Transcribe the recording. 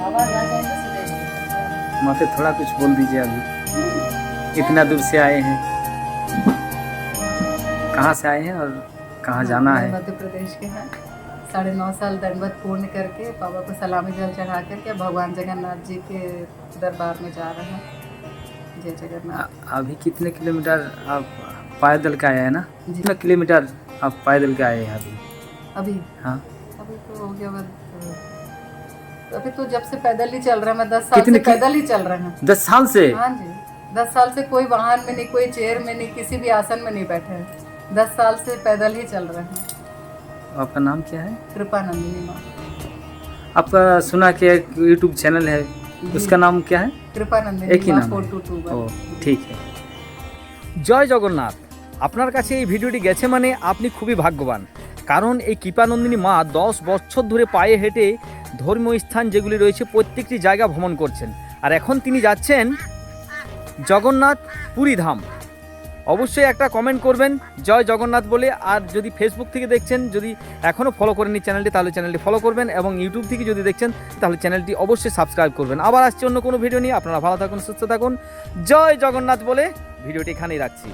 आवाज आ जाए तो सीधे माते थोड़ा कुछ बोल दीजिए अभी, इतना दूर से आए हैं, कहाँ से आए हैं और कहाँ जाना है? मध्य प्रदेश के हैं। 9.5 साल दंडवत पूर्ण करके बाबा को सलामी जल चढ़ा करके भगवान जगन्नाथ जी के दरबार में जा रहे हैं। जय जगन्नाथ। अभी कितने किलोमीटर आप पैदल के आए हैं ना? जी। कितने किलोमीटर आप पैदल के आए हैं अभी? अभी हाँ, अभी तो हो गया अभी तो जब से पैदल ही चल रहा है। मैं 10 साल कितने से पैदल ही चल रहा हूँ। 10 साल से? हाँ जी, 10 साल से कोई वाहन में नहीं, कोई चेयर में नहीं, किसी भी आसन में नहीं बैठे हैं। 10 साल से पैदल ही चल रहे हैं। आपका नाम क्या है? कृपानंदिनी माँ। आपका सुना कि एक यूट्यूब चैनल है, उसका नाम क्या है? एक कृपानंदिनी ही माँ नाम है? 422 ও ঠিক জয় জগন্নাথ। আপনার কাছে এই ভিডিওটি গেছে মানে আপনি খুবই ভাগ্যবান, কারণ এই কৃপানন্দিনী মা 10 বছর ধরে পায়ে হেঁটে ধর্মীয় স্থান যেগুলি রয়েছে প্রত্যেকটি জায়গা ভ্রমণ করছেন, আর এখন তিনি যাচ্ছেন জগন্নাথ পুরী ধাম। অবশ্যই একটা কমেন্ট করবেন জয় জগন্নাথ বলে, আর যদি ফেসবুক থেকে দেখছেন, যদি এখনও ফলো করেননি চ্যানেলটি, তাহলে চ্যানেলটি ফলো করবেন, এবং ইউটিউব থেকে যদি দেখছেন তাহলে চ্যানেলটি অবশ্যই সাবস্ক্রাইব করবেন। আবার আসছে অন্য কোনো ভিডিও নিয়ে। আপনারা ভালো থাকুন, সুস্থ থাকুন। জয় জগন্নাথ বলে ভিডিওটি এখানেই রাখছি।